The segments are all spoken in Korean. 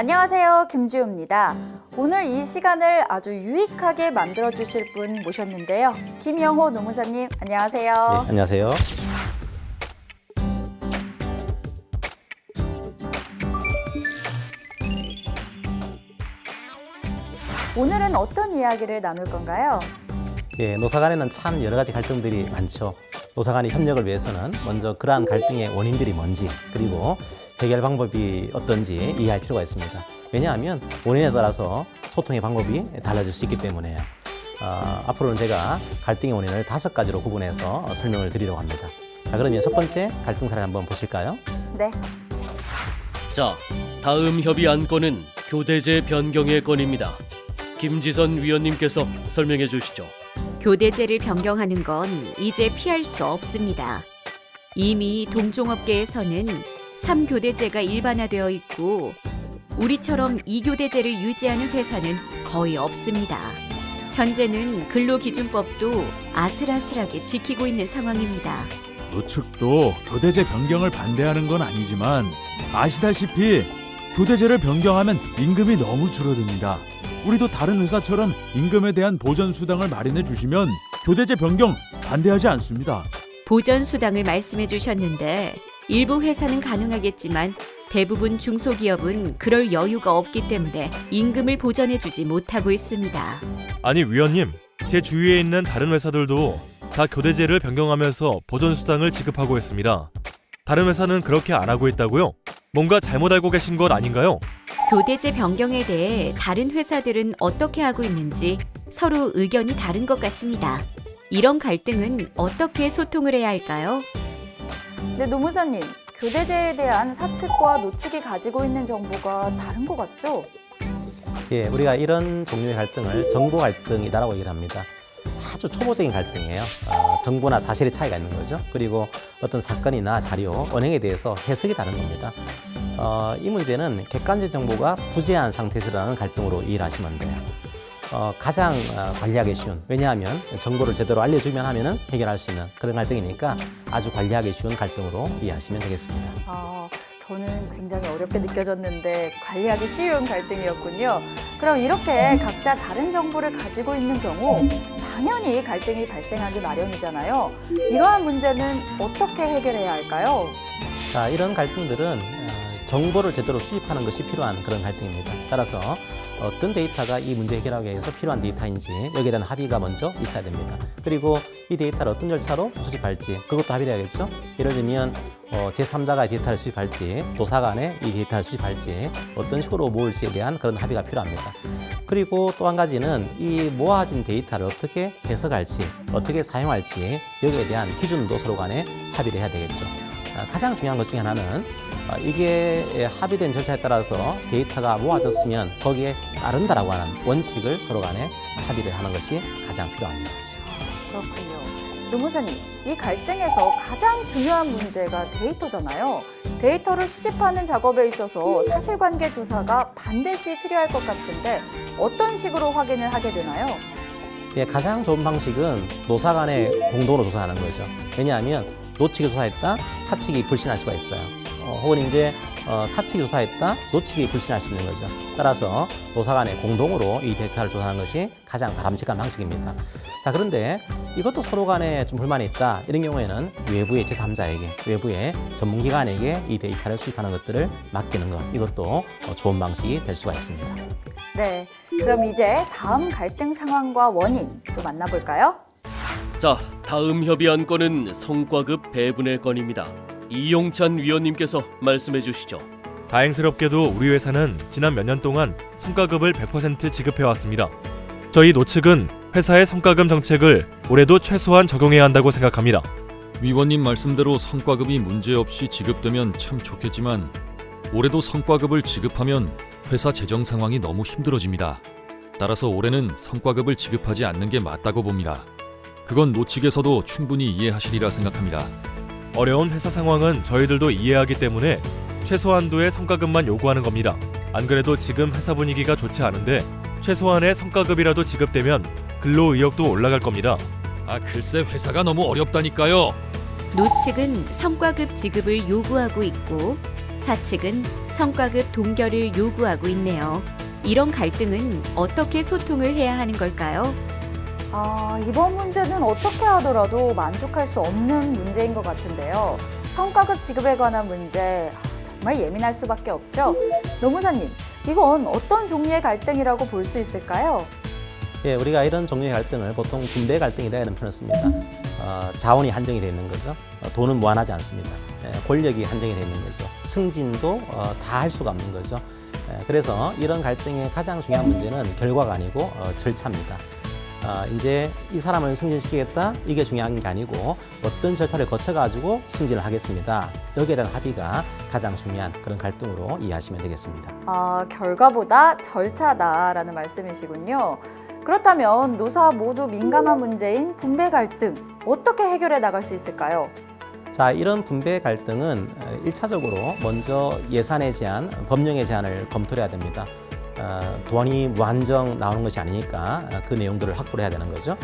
안녕하세요, 김지우입니다. 오늘 이 시간을 아주 유익하게 만들어 주실 분 모셨는데요. 김영호 노무사님, 안녕하세요. 네, 안녕하세요. 오늘은 어떤 이야기를 나눌 건가요? 예, 노사 간에는 참 여러 가지 갈등들이 많죠. 노사 간의 협력을 위해서는 먼저 그러한 갈등의 원인들이 뭔지, 그리고 해결 방법이 어떤지 이해할 필요가 있습니다. 왜냐하면 원인에 따라서 소통의 방법이 달라질 수 있기 때문에요. 앞으로는 제가 갈등의 원인을 5가지로 구분해서 설명을 드리려고 합니다. 자, 그러면 첫 번째 갈등 사례 한번 보실까요? 네. 자, 다음 협의 안건은 교대제 변경의 건입니다. 김지선 위원님께서 설명해 주시죠. 교대제를 변경하는 건 이제 피할 수 없습니다. 이미 동종업계에서는 3교대제가 일반화되어 있고 우리처럼 2교대제를 유지하는 회사는 거의 없습니다. 현재는 근로기준법도 아슬아슬하게 지키고 있는 상황입니다. 노측도 교대제 변경을 반대하는 건 아니지만 아시다시피 교대제를 변경하면 임금이 너무 줄어듭니다. 우리도 다른 회사처럼 임금에 대한 보전수당을 마련해 주시면 교대제 변경 반대하지 않습니다. 보전수당을 말씀해 주셨는데 일부 회사는 가능하겠지만 대부분 중소기업은 그럴 여유가 없기 때문에 임금을 보전해 주지 못하고 있습니다. 아니 위원님, 제 주위에 있는 다른 회사들도 다 교대제를 변경하면서 보전수당을 지급하고 있습니다. 다른 회사는 그렇게 안 하고 있다고요? 뭔가 잘못 알고 계신 것 아닌가요? 교대제 변경에 대해 다른 회사들은 어떻게 하고 있는지 서로 의견이 다른 것 같습니다. 이런 갈등은 어떻게 소통을 해야 할까요? 네, 노무사님, 교대제에 대한 사측과 노측이 가지고 있는 정보가 다른 것 같죠? 예, 우리가 이런 종류의 갈등을 정보 갈등이다라고 얘기를 합니다. 아주 초보적인 갈등이에요. 정보나 사실의 차이가 있는 거죠. 그리고 어떤 사건이나 자료, 언행에 대해서 해석이 다른 겁니다. 이 문제는 객관적 정보가 부재한 상태에서라는 갈등으로 이해를 하시면 돼요. 가장 관리하기 쉬운, 왜냐하면 정보를 제대로 알려주면 하면은 해결할 수 있는 그런 갈등이니까 아주 관리하기 쉬운 갈등으로 이해하시면 되겠습니다. 저는 굉장히 어렵게 느껴졌는데 관리하기 쉬운 갈등이었군요. 그럼 이렇게 각자 다른 정보를 가지고 있는 경우 당연히 갈등이 발생하기 마련이잖아요. 이러한 문제는 어떻게 해결해야 할까요? 자, 이런 갈등들은 정보를 제대로 수집하는 것이 필요한 그런 갈등입니다. 따라서 어떤 데이터가 이 문제 해결하기 위해서 필요한 데이터인지 여기에 대한 합의가 먼저 있어야 됩니다. 그리고 이 데이터를 어떤 절차로 수집할지 그것도 합의를 해야겠죠. 예를 들면 제3자가 데이터를 수집할지 노사 간에 이 데이터를 수집할지 어떤 식으로 모을지에 대한 그런 합의가 필요합니다. 그리고 또 한 가지는 이 모아진 데이터를 어떻게 해석할지 어떻게 사용할지 여기에 대한 기준도 서로 간에 합의를 해야 되겠죠. 가장 중요한 것 중에 하나는 이게 합의된 절차에 따라서 데이터가 모아졌으면 거기에 따른다라고 하는 원칙을 서로 간에 합의를 하는 것이 가장 필요합니다. 그렇군요. 노무사님, 이 갈등에서 가장 중요한 문제가 데이터잖아요. 데이터를 수집하는 작업에 있어서 사실관계 조사가 반드시 필요할 것 같은데 어떤 식으로 확인을 하게 되나요? 예, 가장 좋은 방식은 노사 간에 공동으로 조사하는 거죠. 왜냐하면 노측이 조사했다, 사측이 불신할 수가 있어요. 혹은 이제 사측이 조사했다, 노측이 불신할 수 있는 거죠. 따라서 노사 간에 공동으로 이 데이터를 조사하는 것이 가장 바람직한 방식입니다. 자, 그런데 이것도 서로 간에 좀 불만이 있다. 이런 경우에는 외부의 제3자에게, 외부의 전문기관에게 이 데이터를 수집하는 것들을 맡기는 것, 이것도 좋은 방식이 될 수가 있습니다. 네, 그럼 이제 다음 갈등 상황과 원인 또 만나볼까요? 자, 다음 협의 안건은 성과급 배분의 건입니다. 이용찬 위원님께서 말씀해 주시죠. 다행스럽게도 우리 회사는 지난 몇 년 동안 성과급을 100% 지급해왔습니다. 저희 노측은 회사의 성과급 정책을 올해도 최소한 적용해야 한다고 생각합니다. 위원님 말씀대로 성과급이 문제없이 지급되면 참 좋겠지만 올해도 성과급을 지급하면 회사 재정 상황이 너무 힘들어집니다. 따라서 올해는 성과급을 지급하지 않는 게 맞다고 봅니다. 그건 노측에서도 충분히 이해하시리라 생각합니다. 어려운 회사 상황은 저희들도 이해하기 때문에 최소한도의 성과급만 요구하는 겁니다. 안 그래도 지금 회사 분위기가 좋지 않은데 최소한의 성과급이라도 지급되면 근로 의욕도 올라갈 겁니다. 글쎄 회사가 너무 어렵다니까요. 노측은 성과급 지급을 요구하고 있고 사측은 성과급 동결을 요구하고 있네요. 이런 갈등은 어떻게 소통을 해야 하는 걸까요? 이번 문제는 어떻게 하더라도 만족할 수 없는 문제인 것 같은데요. 성과급 지급에 관한 문제, 정말 예민할 수밖에 없죠. 노무사님, 이건 어떤 종류의 갈등이라고 볼 수 있을까요? 예, 우리가 이런 종류의 갈등을 보통 분배 갈등이다 이런 표현을 씁니다. 자원이 한정이 되어 있는 거죠. 돈은 무한하지 않습니다. 권력이 한정이 되어 있는 거죠. 승진도 다 할 수가 없는 거죠. 그래서 이런 갈등의 가장 중요한 문제는 결과가 아니고 절차입니다. 이제 이 사람을 승진시키겠다 이게 중요한 게 아니고 어떤 절차를 거쳐가지고 승진을 하겠습니다. 여기에 대한 합의가 가장 중요한 그런 갈등으로 이해하시면 되겠습니다. 결과보다 절차다라는 말씀이시군요. 그렇다면 노사 모두 민감한 문제인 분배 갈등, 어떻게 해결해 나갈 수 있을까요? 자, 이런 분배 갈등은 1차적으로 먼저 예산의 제한, 법령의 제한을 검토해야 됩니다. 돈이 무한정 나오는 것이 아니니까 그 내용들을 확보를 해야 되는 거죠.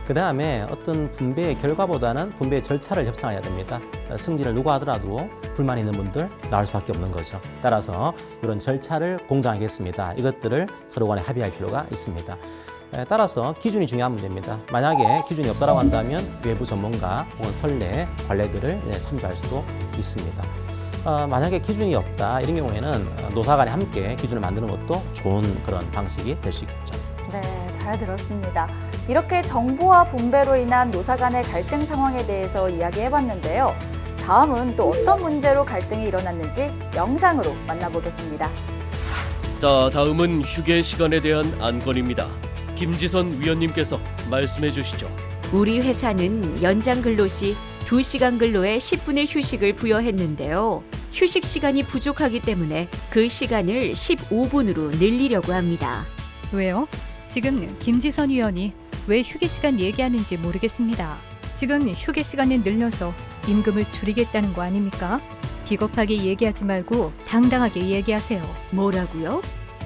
그 다음에 어떤 분배의 결과보다는 분배의 절차를 협상해야 됩니다. 승진을 누가 하더라도 불만 있는 분들 나올 수밖에 없는 거죠. 따라서 이런 절차를 공정하겠습니다. 이것들을 서로 간에 합의할 필요가 있습니다. 따라서 기준이 중요한 문제입니다. 만약에 기준이 없다고 한다면 외부 전문가 혹은 선례, 관례들을 참조할 수도 있습니다. 만약에 기준이 없다 이런 경우에는 노사 간에 함께 기준을 만드는 것도 좋은 그런 방식이 될 수 있겠죠. 네, 잘 들었습니다. 이렇게 정보와 분배로 인한 노사 간의 갈등 상황에 대해서 이야기해봤는데요. 다음은 또 어떤 문제로 갈등이 일어났는지 영상으로 만나보겠습니다. 자, 다음은 휴게 시간에 대한 안건입니다. 김지선 위원님께서 말씀해 주시죠. 우리 회사는 연장 근로 시 2시간 근로에 10분의 휴식을 부여했는데요. 휴식 시간이 부족하기 때문에 그 시간을 15분으로 늘리려고 합니다. 왜요? 지금 김지선 위원이 왜 휴게 시간 얘기하는지 모르겠습니다. 지금 휴게 시간을 늘려서 임금을 줄이겠다는 거 아닙니까? 비겁하게 얘기하지 말고 당당하게 얘기하세요. 뭐라고요?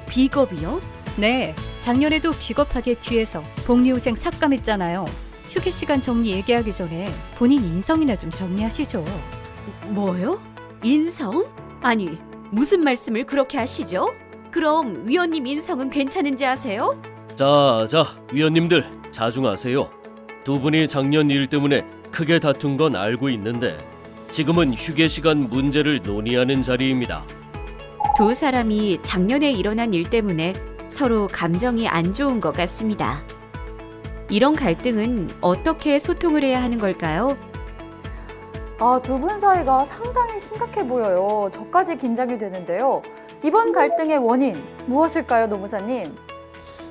비겁이요? 네, 작년에도 비겁하게 뒤에서 복리후생 삭감했잖아요. 휴게 시간 정리 얘기하기 전에 본인 인성이나 좀 정리하시죠. 뭐요? 인성? 아니, 무슨 말씀을 그렇게 하시죠? 그럼 위원님 인성은 괜찮은지 아세요? 자, 위원님들 자중하세요. 두 분이 작년 일 때문에 크게 다툰 건 알고 있는데 지금은 휴게 시간 문제를 논의하는 자리입니다. 두 사람이 작년에 일어난 일 때문에 서로 감정이 안 좋은 것 같습니다. 이런 갈등은 어떻게 소통을 해야 하는 걸까요? 두 분 사이가 상당히 심각해 보여요. 저까지 긴장이 되는데요. 이번 갈등의 원인 무엇일까요, 노무사님?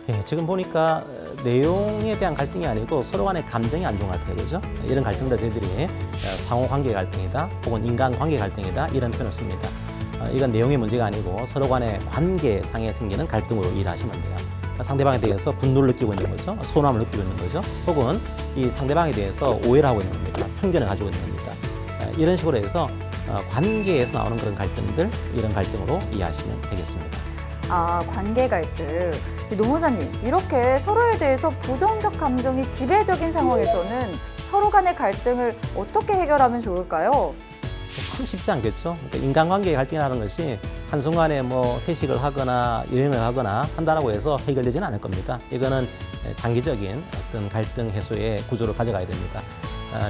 예, 지금 보니까 내용에 대한 갈등이 아니고 서로 간의 감정이 안 좋은 것 같아요. 그죠? 이런 갈등들 저희들이 상호관계 갈등이다 혹은 인간관계 갈등이다 이런 표현을 씁니다. 이건 내용의 문제가 아니고 서로 간의 관계상에 생기는 갈등으로 이해하시면 돼요. 상대방에 대해서 분노를 느끼고 있는 거죠. 서운함을 느끼고 있는 거죠. 혹은 이 상대방에 대해서 오해를 하고 있는 겁니다. 편견을 가지고 있는 겁니다. 이런 식으로 해서 관계에서 나오는 그런 갈등들, 이런 갈등으로 이해하시면 되겠습니다. 관계 갈등. 노무사님, 이렇게 서로에 대해서 부정적 감정이 지배적인 상황에서는 서로 간의 갈등을 어떻게 해결하면 좋을까요? 참 쉽지 않겠죠. 그러니까 인간관계의 갈등이라는 것이 한순간에 뭐 회식을 하거나 여행을 하거나 한다라고 해서 해결되지는 않을 겁니다. 이거는 장기적인 어떤 갈등 해소의 구조를 가져가야 됩니다.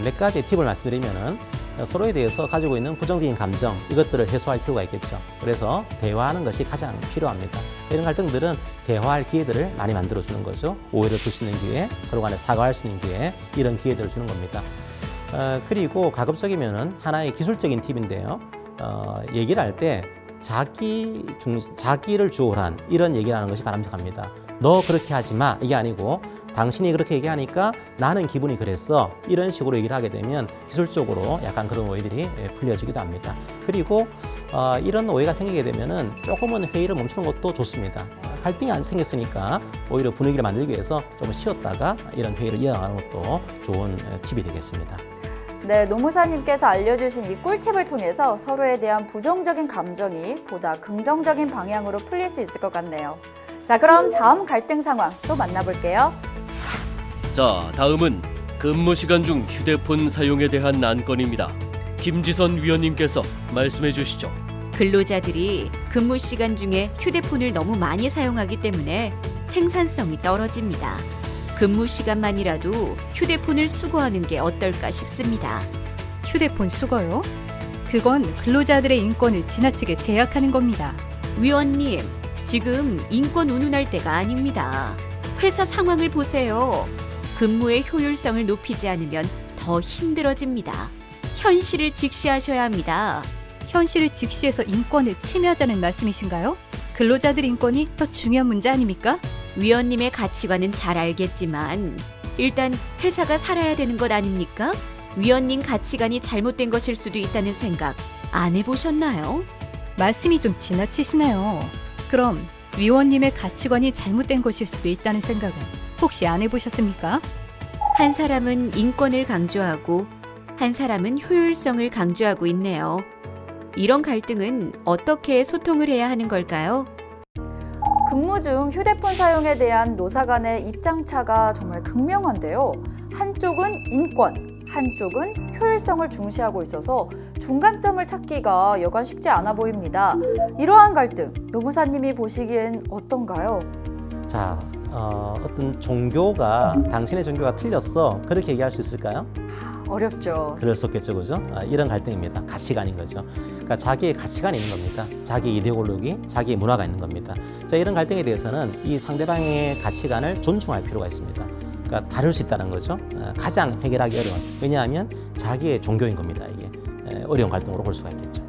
몇 가지 팁을 말씀드리면은 서로에 대해서 가지고 있는 부정적인 감정 이것들을 해소할 필요가 있겠죠. 그래서 대화하는 것이 가장 필요합니다. 이런 갈등들은 대화할 기회들을 많이 만들어주는 거죠. 오해를 풀 수 있는 기회, 서로 간에 사과할 수 있는 기회, 이런 기회들을 주는 겁니다. 그리고 가급적이면은 하나의 기술적인 팁인데요. 얘기를 할 때 자기를 주어로 한 이런 얘기를 하는 것이 바람직합니다. 너 그렇게 하지 마 이게 아니고 당신이 그렇게 얘기하니까 나는 기분이 그랬어 이런 식으로 얘기를 하게 되면 기술적으로 약간 그런 오해들이 풀려지기도 합니다. 그리고 이런 오해가 생기게 되면은 조금은 회의를 멈추는 것도 좋습니다. 갈등이 안 생겼으니까 오히려 분위기를 만들기 위해서 좀 쉬었다가 이런 회의를 이어가는 것도 좋은 팁이 되겠습니다. 네, 노무사님께서 알려주신 이 꿀팁을 통해서 서로에 대한 부정적인 감정이 보다 긍정적인 방향으로 풀릴 수 있을 것 같네요. 자, 그럼 다음 갈등 상황 또 만나볼게요. 자, 다음은 근무 시간 중 휴대폰 사용에 대한 안건입니다. 김지선 위원님께서 말씀해 주시죠. 근로자들이 근무 시간 중에 휴대폰을 너무 많이 사용하기 때문에 생산성이 떨어집니다. 근무 시간만이라도 휴대폰을 수거하는 게 어떨까 싶습니다. 휴대폰 수거요? 그건 근로자들의 인권을 지나치게 제약하는 겁니다. 위원님, 지금 인권 운운할 때가 아닙니다. 회사 상황을 보세요. 근무의 효율성을 높이지 않으면 더 힘들어집니다. 현실을 직시하셔야 합니다. 현실을 직시해서 인권을 침해하자는 말씀이신가요? 근로자들 인권이 더 중요한 문제 아닙니까? 위원님의 가치관은 잘 알겠지만 일단 회사가 살아야 되는 것 아닙니까? 위원님 가치관이 잘못된 것일 수도 있다는 생각 안 해보셨나요? 말씀이 좀 지나치시네요. 그럼 위원님의 가치관이 잘못된 것일 수도 있다는 생각은 혹시 안 해보셨습니까? 한 사람은 인권을 강조하고 한 사람은 효율성을 강조하고 있네요. 이런 갈등은 어떻게 소통을 해야 하는 걸까요? 근무 중 휴대폰 사용에 대한 노사 간의 입장차가 정말 극명한데요. 한쪽은 인권, 한쪽은 효율성을 중시하고 있어서 중간점을 찾기가 여간 쉽지 않아 보입니다. 이러한 갈등, 노무사님이 보시기엔 어떤가요? 자, 어떤 종교가 당신의 종교가 틀렸어 그렇게 얘기할 수 있을까요? 어렵죠. 그럴 수 없겠죠, 그죠? 이런 갈등입니다. 가치관인 거죠. 그러니까 자기의 가치관이 있는 겁니다. 자기 이데올로기, 자기의 문화가 있는 겁니다. 자, 이런 갈등에 대해서는 이 상대방의 가치관을 존중할 필요가 있습니다. 그러니까 다를 수 있다는 거죠. 가장 해결하기 어려운. 왜냐하면 자기의 종교인 겁니다. 이게 어려운 갈등으로 볼 수가 있겠죠.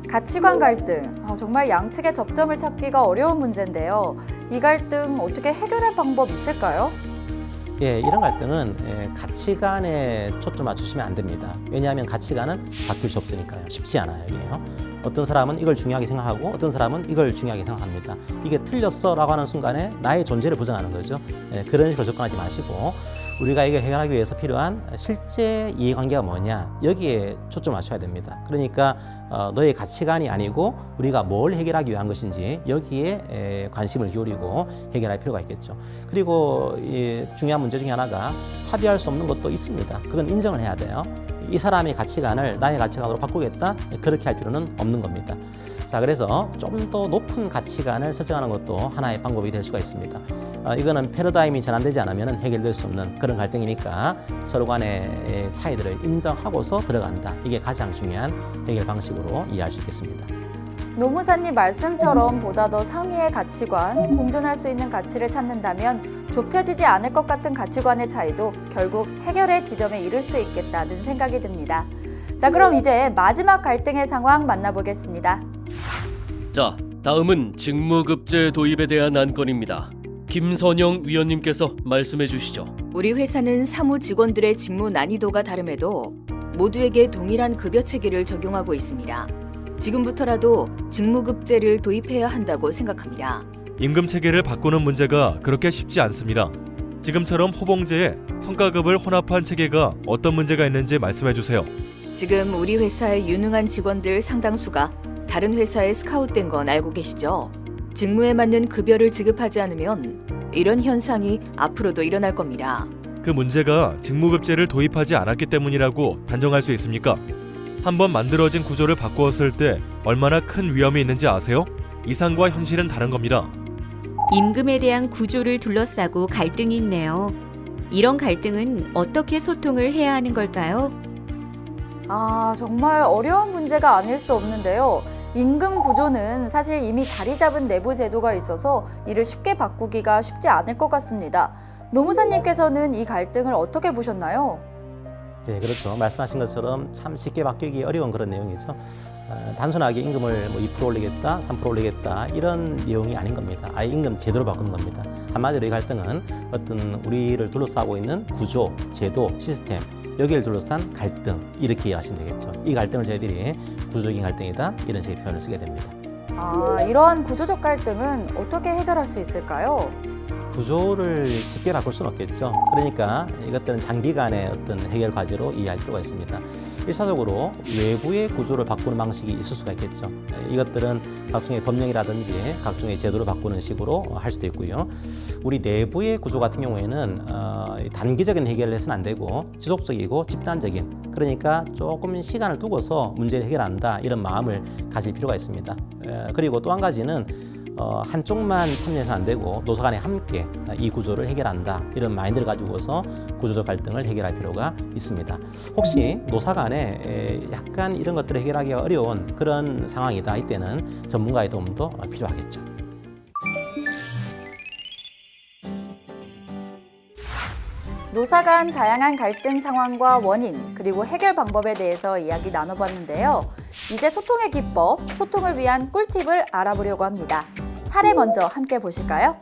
가치관 갈등, 정말 양측의 접점을 찾기가 어려운 문제인데요. 이 갈등 어떻게 해결할 방법 있을까요? 예, 이런 갈등은 가치관에 초점 맞추시면 안 됩니다. 왜냐하면 가치관은 바뀔 수 없으니까요. 쉽지 않아요, 이게요. 어떤 사람은 이걸 중요하게 생각하고 어떤 사람은 이걸 중요하게 생각합니다. 이게 틀렸어 라고 하는 순간에 나의 존재를 부정하는 거죠. 그런 식으로 접근하지 마시고 우리가 이걸 해결하기 위해서 필요한 실제 이해관계가 뭐냐 여기에 초점을 맞춰야 됩니다. 그러니까 너의 가치관이 아니고 우리가 뭘 해결하기 위한 것인지 여기에 관심을 기울이고 해결할 필요가 있겠죠. 그리고 중요한 문제 중에 하나가 합의할 수 없는 것도 있습니다. 그건 인정을 해야 돼요. 이 사람의 가치관을 나의 가치관으로 바꾸겠다? 그렇게 할 필요는 없는 겁니다. 자, 그래서 좀 더 높은 가치관을 설정하는 것도 하나의 방법이 될 수가 있습니다. 이거는 패러다임이 전환되지 않으면 해결될 수 없는 그런 갈등이니까 서로 간의 차이들을 인정하고서 들어간다. 이게 가장 중요한 해결 방식으로 이해할 수 있겠습니다. 노무사님 말씀처럼 보다 더 상위의 가치관, 공존할 수 있는 가치를 찾는다면 좁혀지지 않을 것 같은 가치관의 차이도 결국 해결의 지점에 이를 수 있겠다는 생각이 듭니다. 자, 그럼 이제 마지막 갈등의 상황 만나보겠습니다. 자, 다음은 직무급제 도입에 대한 안건입니다. 김선영 위원님께서 말씀해 주시죠. 우리 회사는 사무 직원들의 직무 난이도가 다름에도 모두에게 동일한 급여 체계를 적용하고 있습니다. 지금부터라도 직무급제를 도입해야 한다고 생각합니다. 임금 체계를 바꾸는 문제가 그렇게 쉽지 않습니다. 지금처럼 호봉제에 성과급을 혼합한 체계가 어떤 문제가 있는지 말씀해 주세요. 지금 우리 회사의 유능한 직원들 상당수가 다른 회사에 스카웃된 건 알고 계시죠? 직무에 맞는 급여를 지급하지 않으면 이런 현상이 앞으로도 일어날 겁니다. 그 문제가 직무급제를 도입하지 않았기 때문이라고 단정할 수 있습니까? 한번 만들어진 구조를 바꾸었을 때 얼마나 큰 위험이 있는지 아세요? 이상과 현실은 다른 겁니다. 임금에 대한 구조를 둘러싸고 갈등이 있네요. 이런 갈등은 어떻게 소통을 해야 하는 걸까요? 정말 어려운 문제가 아닐 수 없는데요. 임금 구조는 사실 이미 자리 잡은 내부 제도가 있어서 이를 쉽게 바꾸기가 쉽지 않을 것 같습니다. 노무사님께서는 이 갈등을 어떻게 보셨나요? 네, 그렇죠. 말씀하신 것처럼 참 쉽게 바뀌기 어려운 그런 내용이죠. 단순하게 임금을 2% 올리겠다, 3% 올리겠다 이런 내용이 아닌 겁니다. 아예 임금 제도로 바꾸는 겁니다. 한마디로 이 갈등은 어떤 우리를 둘러싸고 있는 구조, 제도, 시스템 여기를 둘러싼 갈등 이렇게 이해하시면 되겠죠. 이 갈등을 저희들이 구조적인 갈등이다 이런 식의 표현을 쓰게 됩니다. 이러한 구조적 갈등은 어떻게 해결할 수 있을까요? 구조를 쉽게 바꿀 수는 없겠죠. 그러니까 이것들은 장기간의 어떤 해결 과제로 이해할 필요가 있습니다. 일차적으로 외부의 구조를 바꾸는 방식이 있을 수가 있겠죠. 이것들은 각종의 법령이라든지 각종의 제도를 바꾸는 식으로 할 수도 있고요. 우리 내부의 구조 같은 경우에는 단기적인 해결을 해서는 안 되고 지속적이고 집단적인, 그러니까 조금 시간을 두고서 문제를 해결한다, 이런 마음을 가질 필요가 있습니다. 그리고 또 한 가지는 한쪽만 참여해서 안 되고 노사 간에 함께 이 구조를 해결한다, 이런 마인드를 가지고서 구조적 갈등을 해결할 필요가 있습니다. 혹시 노사 간에 약간 이런 것들을 해결하기가 어려운 그런 상황이다, 이때는 전문가의 도움도 필요하겠죠. 노사 간 다양한 갈등 상황과 원인, 그리고 해결 방법에 대해서 이야기 나눠봤는데요. 이제 소통의 기법, 소통을 위한 꿀팁을 알아보려고 합니다. 사례 먼저 함께 보실까요?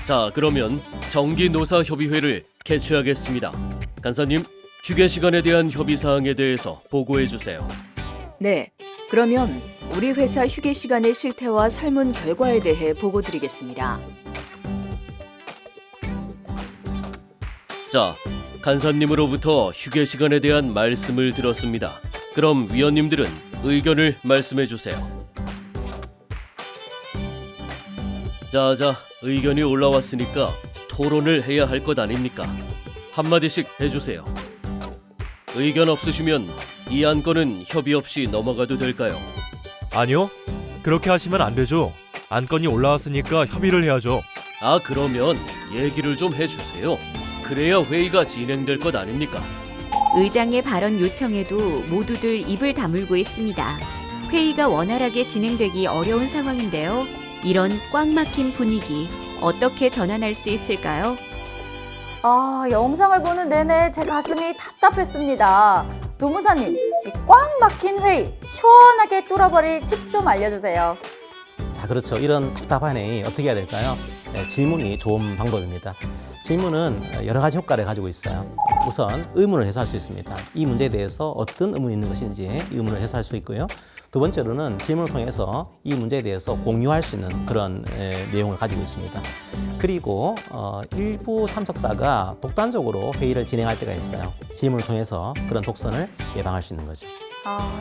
자, 그러면 정기노사협의회를 개최하겠습니다. 간사님, 휴게 시간에 대한 협의 사항에 대해서 보고해 주세요. 네, 그러면 우리 회사 휴게 시간의 실태와 설문 결과에 대해 보고 드리겠습니다. 자, 간사님으로부터 휴게 시간에 대한 말씀을 들었습니다. 그럼 위원님들은 의견을 말씀해 주세요. 자, 의견이 올라왔으니까 토론을 해야 할 것 아닙니까? 한마디씩 해주세요. 의견 없으시면 이 안건은 협의 없이 넘어가도 될까요? 아니요. 그렇게 하시면 안 되죠. 안건이 올라왔으니까 협의를 해야죠. 아, 그러면 얘기를 좀 해주세요. 그래야 회의가 진행될 것 아닙니까? 의장의 발언 요청에도 모두들 입을 다물고 있습니다. 회의가 원활하게 진행되기 어려운 상황인데요. 이런 꽉 막힌 분위기 어떻게 전환할 수 있을까요? 영상을 보는 내내 제 가슴이 답답했습니다. 노무사님, 이 꽉 막힌 회의 시원하게 뚫어버릴 팁 좀 알려주세요. 자, 그렇죠. 이런 답답한 회의 어떻게 해야 될까요? 질문이 좋은 방법입니다. 질문은 여러 가지 효과를 가지고 있어요. 우선 의문을 해소할 수 있습니다. 이 문제에 대해서 어떤 의문이 있는 것인지 이 의문을 해소할 수 있고요. 두 번째로는 질문을 통해서 이 문제에 대해서 공유할 수 있는 그런 내용을 가지고 있습니다. 그리고 일부 참석자가 독단적으로 회의를 진행할 때가 있어요. 질문을 통해서 그런 독선을 예방할 수 있는 거죠.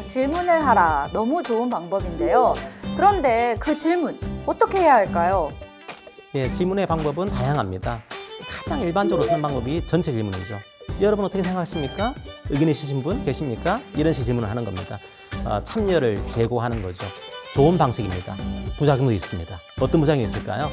질문을 하라. 너무 좋은 방법인데요. 그런데 그 질문 어떻게 해야 할까요? 예, 질문의 방법은 다양합니다. 가장 일반적으로 쓰는 방법이 전체 질문이죠. 여러분 어떻게 생각하십니까? 의견 있으신 분 계십니까? 이런 식의 질문을 하는 겁니다. 참여를 제고하는 거죠. 좋은 방식입니다. 부작용도 있습니다. 어떤 부작용이 있을까요?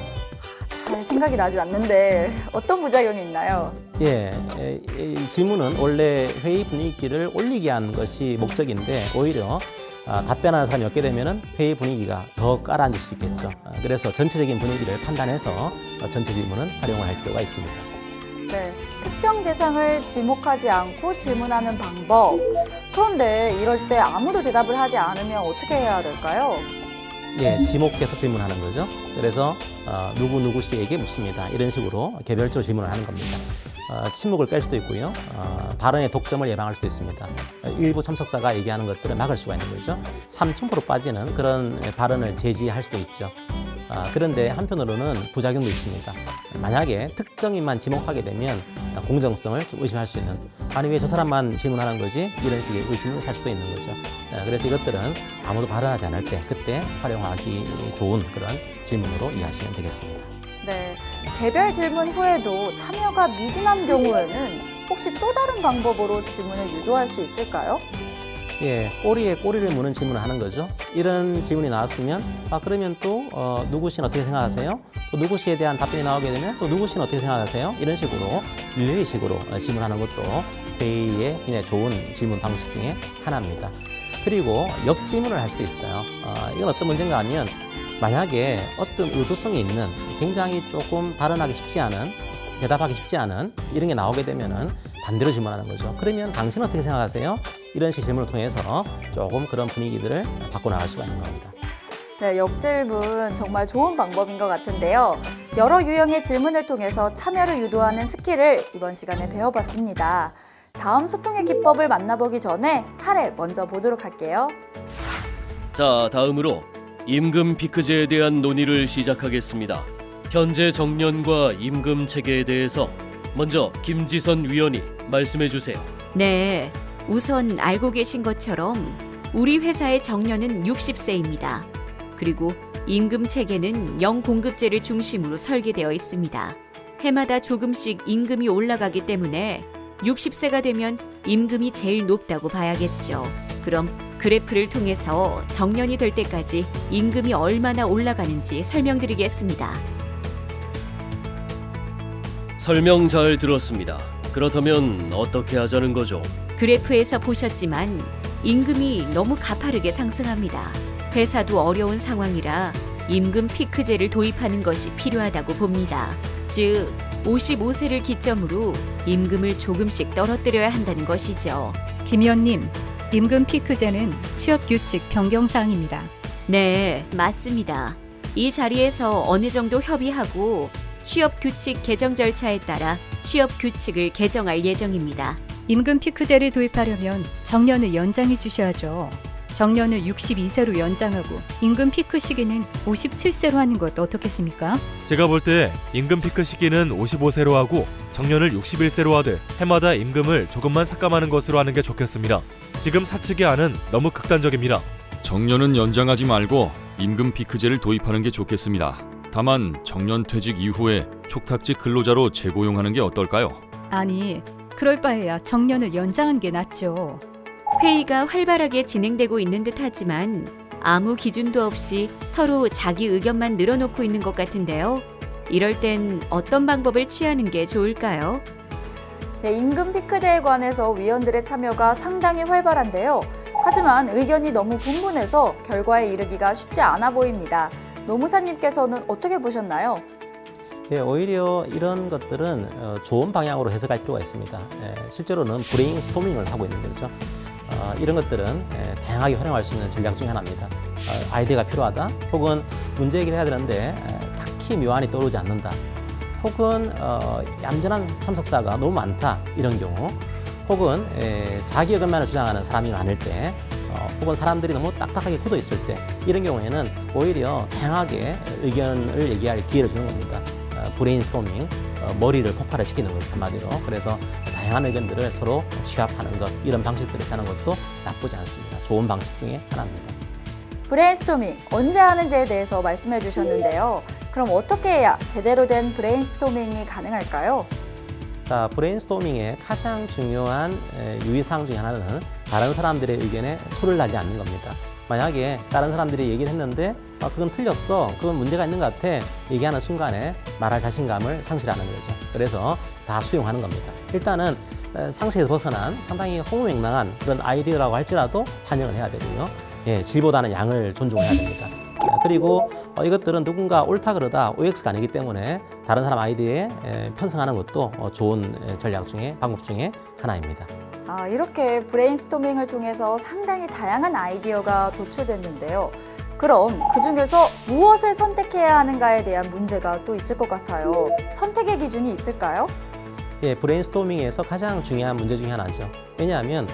잘 생각이 나진 않는데 어떤 부작용이 있나요? 이 질문은 원래 회의 분위기를 올리게 하는 것이 목적인데 오히려 답변하는 사람이 없게 되면 회의 분위기가 더 깔아앉을 수 있겠죠. 그래서 전체적인 분위기를 판단해서 전체 질문은 활용을 할 필요가 있습니다. 네, 특정 대상을 지목하지 않고 질문하는 방법. 그런데 이럴 때 아무도 대답을 하지 않으면 어떻게 해야 될까요? 예, 지목해서 질문하는 거죠. 그래서 누구 씨에게 묻습니다. 이런 식으로 개별적으로 질문을 하는 겁니다. 침묵을 깰 수도 있고요. 발언의 독점을 예방할 수도 있습니다. 일부 참석자가 얘기하는 것들을 막을 수가 있는 거죠. 삼천포로 빠지는 그런 발언을 제지할 수도 있죠. 그런데 한편으로는 부작용도 있습니다. 만약에 특정인만 지목하게 되면 공정성을 좀 의심할 수 있는, 아니 왜 저 사람만 질문하는 거지? 이런 식의 의심을 살 수도 있는 거죠. 그래서 이것들은 아무도 발언하지 않을 때 그때 활용하기 좋은 그런 질문으로 이해하시면 되겠습니다. 네, 개별 질문 후에도 참여가 미진한 경우에는 혹시 또 다른 방법으로 질문을 유도할 수 있을까요? 예, 꼬리에 꼬리를 무는 질문을 하는 거죠. 이런 질문이 나왔으면 그러면 또 누구 씨는 어떻게 생각하세요? 또 누구 씨에 대한 답변이 나오게 되면 또 누구 씨는 어떻게 생각하세요? 이런 식으로 릴레이식으로 질문하는 것도 회의의 굉장히 좋은 질문 방식 중에 하나입니다. 그리고 역질문을 할 수도 있어요. 이건 어떤 문제인가 하면 만약에 어떤 의도성이 있는 굉장히 조금 발언하기 쉽지 않은, 대답하기 쉽지 않은 이런 게 나오게 되면은 반대로 질문하는 거죠. 그러면 당신은 어떻게 생각하세요? 이런 식의 질문을 통해서 조금 그런 분위기들을 바꿔나갈 수가 있는 겁니다. 네, 역질문 정말 좋은 방법인 것 같은데요. 여러 유형의 질문을 통해서 참여를 유도하는 스킬을 이번 시간에 배워봤습니다. 다음 소통의 기법을 만나보기 전에 사례 먼저 보도록 할게요. 자, 다음으로 임금 피크제에 대한 논의를 시작하겠습니다. 현재 정년과 임금 체계에 대해서 먼저 김지선 위원이 말씀해 주세요. 네, 우선 알고 계신 것처럼 우리 회사의 정년은 60세입니다. 그리고 임금 체계는 영공급제를 중심으로 설계되어 있습니다. 해마다 조금씩 임금이 올라가기 때문에 60세가 되면 임금이 제일 높다고 봐야겠죠. 그럼 그래프를 통해서 정년이 될 때까지 임금이 얼마나 올라가는지 설명드리겠습니다. 설명 잘 들었습니다. 그렇다면 어떻게 하자는 거죠? 그래프에서 보셨지만 임금이 너무 가파르게 상승합니다. 회사도 어려운 상황이라 임금 피크제를 도입하는 것이 필요하다고 봅니다. 즉, 55세를 기점으로 임금을 조금씩 떨어뜨려야 한다는 것이죠. 김 의원님, 임금 피크제는 취업규칙 변경사항입니다. 네, 맞습니다. 이 자리에서 어느 정도 협의하고 취업규칙 개정 절차에 따라 취업규칙을 개정할 예정입니다. 임금 피크제를 도입하려면 정년을 연장해 주셔야죠. 정년을 62세로 연장하고 임금 피크 시기는 57세로 하는 것 어떻겠습니까? 제가 볼 때 임금 피크 시기는 55세로 하고 정년을 61세로 하되 해마다 임금을 조금만 삭감하는 것으로 하는 게 좋겠습니다. 지금 사측의 안은 너무 극단적입니다. 정년은 연장하지 말고 임금 피크제를 도입하는 게 좋겠습니다. 다만 정년 퇴직 이후에 촉탁직 근로자로 재고용하는 게 어떨까요? 아니, 그럴 바에야 정년을 연장한 게 낫죠. 회의가 활발하게 진행되고 있는 듯하지만 아무 기준도 없이 서로 자기 의견만 늘어놓고 있는 것 같은데요. 이럴 땐 어떤 방법을 취하는 게 좋을까요? 네, 임금 피크제에 관해서 위원들의 참여가 상당히 활발한데요. 하지만 의견이 너무 분분해서 결과에 이르기가 쉽지 않아 보입니다. 노무사님께서는 어떻게 보셨나요? 예, 오히려 이런 것들은 좋은 방향으로 해석할 필요가 있습니다. 실제로는 브레인스토밍을 하고 있는 거죠. 이런 것들은 다양하게 활용할 수 있는 전략 중에 하나입니다. 아이디어가 필요하다, 혹은 문제 얘기를 해야 되는데 딱히 묘안이 떠오르지 않는다, 혹은 얌전한 참석자가 너무 많다, 이런 경우, 혹은 자기 의견만을 주장하는 사람이 많을 때, 혹은 사람들이 너무 딱딱하게 굳어 있을 때, 이런 경우에는 오히려 다양하게 의견을 얘기할 기회를 주는 겁니다. 브레인스토밍, 머리를 폭발을 시키는 거죠, 한마디로. 그래서 다양한 의견들을 서로 취합하는 것, 이런 방식들을 하는 것도 나쁘지 않습니다. 좋은 방식 중에 하나입니다. 브레인스토밍 언제 하는지에 대해서 말씀해 주셨는데요. 그럼 어떻게 해야 제대로 된 브레인스토밍이 가능할까요? 자, 브레인스토밍의 가장 중요한 유의사항 중에 하나는 다른 사람들의 의견에 토를 나지 않는 겁니다. 만약에 다른 사람들이 얘기를 했는데 그건 틀렸어, 그건 문제가 있는 것 같아, 얘기하는 순간에 말할 자신감을 상실하는 거죠. 그래서 다 수용하는 겁니다. 일단은 상식에서 벗어난 상당히 허무맹랑한 그런 아이디어라고 할지라도 환영을 해야 되고요. 예, 질보다는 양을 존중해야 됩니다. 그리고 이것들은 누군가 옳다 그러다 OX가 아니기 때문에 다른 사람 아이디어에 편승하는 것도 좋은 전략 중에, 방법 중에 하나입니다. 이렇게 브레인스토밍을 통해서 상당히 다양한 아이디어가 도출됐는데요. 그럼 그중에서 무엇을 선택해야 하는가에 대한 문제가 또 있을 것 같아요. 선택의 기준이 있을까요? 예, 브레인스토밍에서 가장 중요한 문제 중에 하나죠. 왜냐하면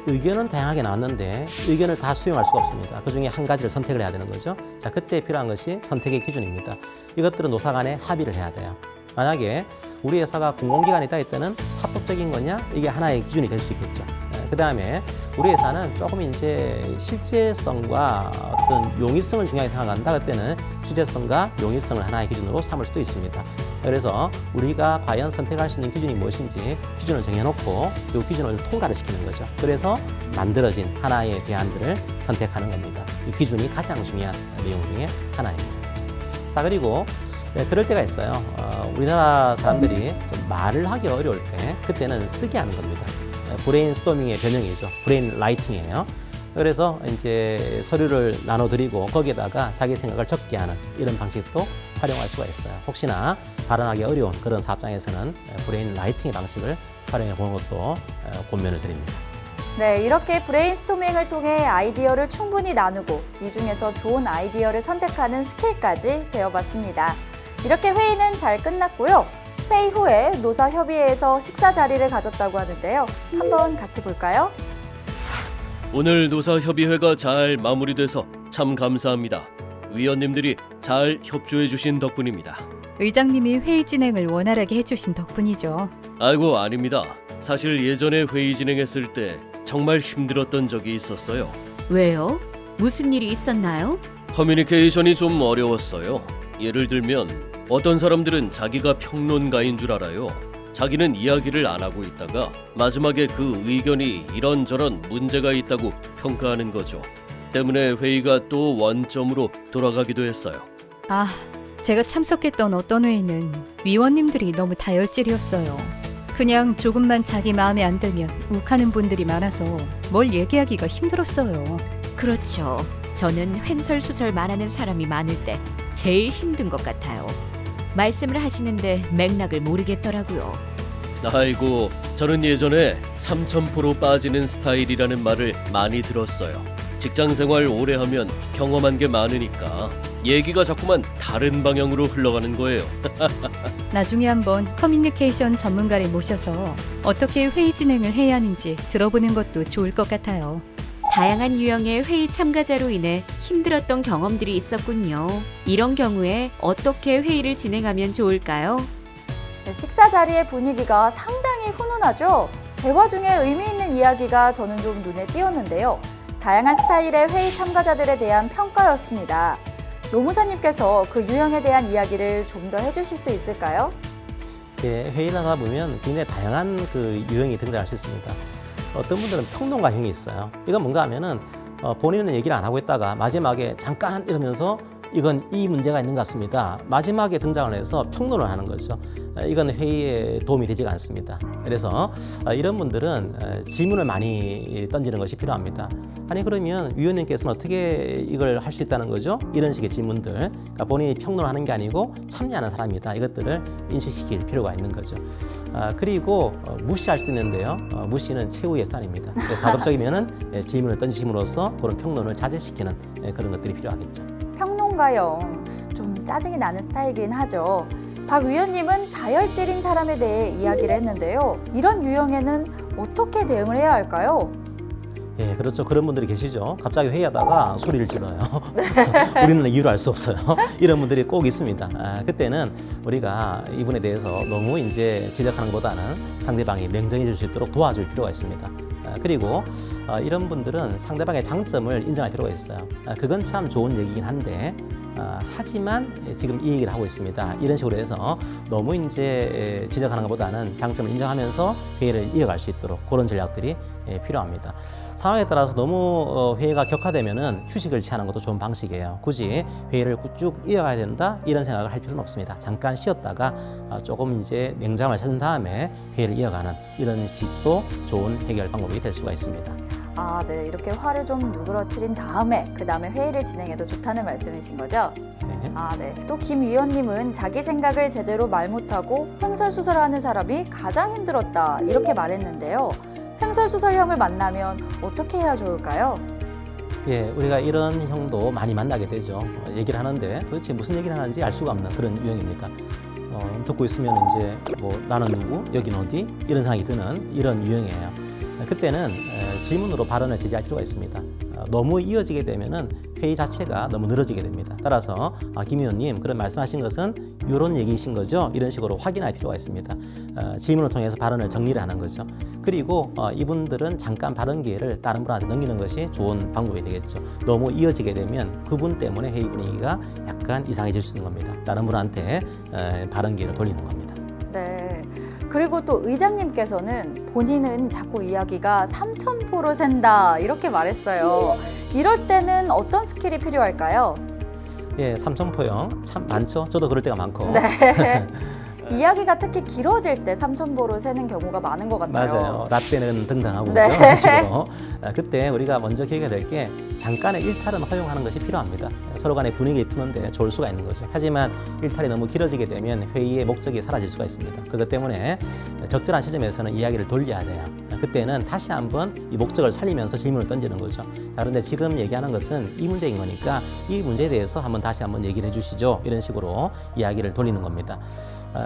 의견은 다양하게 나왔는데 의견을 다 수용할 수가 없습니다. 그중에 한 가지를 선택을 해야 되는 거죠. 자, 그때 필요한 것이 선택의 기준입니다. 이것들은 노사 간에 합의를 해야 돼요. 만약에 우리 회사가 공공기관이 있다 했다는 합법적인 거냐, 이게 하나의 기준이 될 수 있겠죠. 그 다음에 우리 회사는 조금 이제 실제성과 어떤 용이성을 중요하게 생각한다 그때는 실제성과 용이성을 하나의 기준으로 삼을 수도 있습니다. 그래서 우리가 과연 선택할 수 있는 기준이 무엇인지 기준을 정해놓고 이 기준을 통과를 시키는 거죠. 그래서 만들어진 하나의 대안들을 선택하는 겁니다. 이 기준이 가장 중요한 내용 중에 하나입니다. 자, 그리고 그럴 때가 있어요. 우리나라 사람들이 좀 말을 하기 어려울 때 그때는 쓰게 하는 겁니다. 브레인스토밍의 변형이죠. 브레인 라이팅이에요. 그래서 이제 서류를 나눠드리고 거기에다가 자기 생각을 적게 하는 이런 방식도 활용할 수가 있어요. 혹시나 발언하기 어려운 그런 사업장에서는 브레인 라이팅의 방식을 활용해 보는 것도 권면을 드립니다. 네, 이렇게 브레인스토밍을 통해 아이디어를 충분히 나누고 이 중에서 좋은 아이디어를 선택하는 스킬까지 배워봤습니다. 이렇게 회의는 잘 끝났고요. 회의 후에 노사협의회에서 식사 자리를 가졌다고 하는데요. 한번 같이 볼까요? 오늘 노사협의회가 잘 마무리돼서 참 감사합니다. 위원님들이 잘 협조해 주신 덕분입니다. 의장님이 회의 진행을 원활하게 해주신 덕분이죠. 아이고, 아닙니다. 사실 예전에 회의 진행했을 때 정말 힘들었던 적이 있었어요. 왜요? 무슨 일이 있었나요? 커뮤니케이션이 좀 어려웠어요. 예를 들면 어떤 사람들은 자기가 평론가인 줄 알아요. 자기는 이야기를 안 하고 있다가 마지막에 그 의견이 이런저런 문제가 있다고 평가하는 거죠. 때문에 회의가 또 원점으로 돌아가기도 했어요. 아, 제가 참석했던 어떤 회의는 위원님들이 너무 다혈질이었어요. 그냥 조금만 자기 마음에 안 들면 욱하는 분들이 많아서 뭘 얘기하기가 힘들었어요. 그렇죠. 저는 횡설수설 말하는 사람이 많을 때 제일 힘든 것 같아요. 말씀을 하시는데 맥락을 모르겠더라고요. 아이고, 저는 예전에 삼천포로 빠지는 스타일이라는 말을 많이 들었어요. 직장 생활 오래 하면 경험한 게 많으니까 얘기가 자꾸만 다른 방향으로 흘러가는 거예요. 나중에 한번 커뮤니케이션 전문가를 모셔서 어떻게 회의 진행을 해야 하는지 들어보는 것도 좋을 것 같아요. 다양한 유형의 회의 참가자로 인해 힘들었던 경험들이 있었군요. 이런 경우에 어떻게 회의를 진행하면 좋을까요? 네, 식사 자리의 분위기가 상당히 훈훈하죠. 대화 중에 의미 있는 이야기가 저는 좀 눈에 띄었는데요. 다양한 스타일의 회의 참가자들에 대한 평가였습니다. 노무사님께서 그 유형에 대한 이야기를 좀 더 해주실 수 있을까요? 예, 회의를 하다 보면 굉장히 다양한 그 유형이 등장할 수 있습니다. 어떤 분들은 평론가형이 있어요. 이건 뭔가 하면은 본인은 얘기를 안 하고 있다가 마지막에 잠깐 이러면서 이건 이 문제가 있는 것 같습니다. 마지막에 등장을 해서 평론을 하는 거죠. 이건 회의에 도움이 되지가 않습니다. 그래서 이런 분들은 질문을 많이 던지는 것이 필요합니다. 아니 그러면 위원님께서는 어떻게 이걸 할 수 있다는 거죠? 이런 식의 질문들. 그러니까 본인이 평론을 하는 게 아니고 참여하는 사람이다. 이것들을 인식시킬 필요가 있는 거죠. 그리고 무시할 수 있는데요. 무시는 최후의 수단입니다. 그래서 가급적이면은 질문을 던지심으로써 그런 평론을 자제시키는 그런 것들이 필요하겠죠. 평론가형, 좀 짜증이 나는 스타일이긴 하죠. 박 위원님은 다혈질인 사람에 대해 이야기를 했는데요. 이런 유형에는 어떻게 대응을 해야 할까요? 예, 그렇죠. 그런 분들이 계시죠. 갑자기 회의하다가 소리를 질러요. 우리는 이유를 알 수 없어요. 이런 분들이 꼭 있습니다. 그때는 우리가 이분에 대해서 너무 이제 지적하는 것보다는 상대방이 냉정해질 수 있도록 도와줄 필요가 있습니다. 그리고 이런 분들은 상대방의 장점을 인정할 필요가 있어요. 그건 참 좋은 얘기긴 한데 하지만 지금 이 얘기를 하고 있습니다. 이런 식으로 해서 너무 이제 지적하는 것보다는 장점을 인정하면서 회의를 이어갈 수 있도록 그런 전략들이 필요합니다. 상황에 따라서 너무 회의가 격화되면은 휴식을 취하는 것도 좋은 방식이에요. 굳이 회의를 쭉 이어가야 된다 이런 생각을 할 필요는 없습니다. 잠깐 쉬었다가 조금 이제 냉장을 찾은 다음에 회의를 이어가는 이런 식도 좋은 해결 방법이 될 수가 있습니다. 아, 네. 이렇게 화를 좀 누그러뜨린 다음에 그 다음에 회의를 진행해도 좋다는 말씀이신 거죠? 네. 아, 네. 또 김 위원님은 자기 생각을 제대로 말 못하고 횡설수설하는 사람이 가장 힘들었다 이렇게 말했는데요. 횡설수설형을 만나면 어떻게 해야 좋을까요? 예, 우리가 이런 형도 많이 만나게 되죠. 얘기를 하는데 도대체 무슨 얘기를 하는지 알 수가 없는 그런 유형입니다. 듣고 있으면 이제 뭐 나는 누구, 여긴 어디 이런 생각이 드는 이런 유형이에요. 그때는 질문으로 발언을 제지할 필요가 있습니다. 너무 이어지게 되면은 회의 자체가 너무 늘어지게 됩니다. 따라서 김 의원님 그런 말씀하신 것은 이런 얘기이신 거죠? 이런 식으로 확인할 필요가 있습니다. 질문을 통해서 발언을 정리를 하는 거죠. 그리고 이분들은 잠깐 발언 기회를 다른 분한테 넘기는 것이 좋은 방법이 되겠죠. 너무 이어지게 되면 그분 때문에 회의 분위기가 약간 이상해질 수 있는 겁니다. 다른 분한테 발언 기회를 돌리는 겁니다. 네. 그리고 또 의장님께서는 본인은 자꾸 이야기가 삼천포로 샌다 이렇게 말했어요. 이럴 때는 어떤 스킬이 필요할까요? 예, 삼천포형 참 많죠. 저도 그럴 때가 많고. 네. 이야기가 특히 길어질 때 삼천포로 새는 경우가 많은 것 같아요. 맞아요. 라떼는 등장하고 네. 그런 식으로. 그때 우리가 먼저 기억해야 될 게 잠깐의 일탈은 허용하는 것이 필요합니다. 서로 간의 분위기를 푸는데 좋을 수가 있는 거죠. 하지만 일탈이 너무 길어지게 되면 회의의 목적이 사라질 수가 있습니다. 그것 때문에 적절한 시점에서는 이야기를 돌려야 돼요. 그때는 다시 한번 이 목적을 살리면서 질문을 던지는 거죠. 자, 그런데 지금 얘기하는 것은 이 문제인 거니까 이 문제에 대해서 다시 한번 얘기를 해주시죠. 이런 식으로 이야기를 돌리는 겁니다.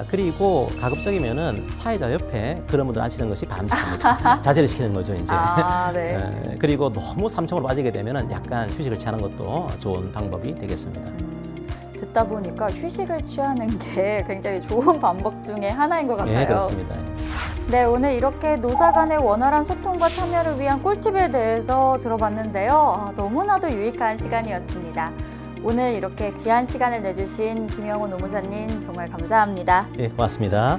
그리고 가급적이면은 사회자 옆에 그런 분들 앉히는 것이 바람직합니다. 자제를 시키는 거죠, 이제. 아, 네. 그리고 너무 삼천으로 빠지게 되면은 약간 휴식을 취하는 것도 좋은 방법이 되겠습니다. 듣다 없다 보니까 휴식을 취하는 게 굉장히 좋은 방법 중에 하나인 것 같아요. 예, 그렇습니다. 네, 오늘 이렇게 노사 간의 원활한 소통과 참여를 위한 꿀팁에 대해서 들어봤는데요. 너무나도 유익한 시간이었습니다. 오늘 이렇게 귀한 시간을 내주신 김영호 노무사님 정말 감사합니다. 예, 고맙습니다.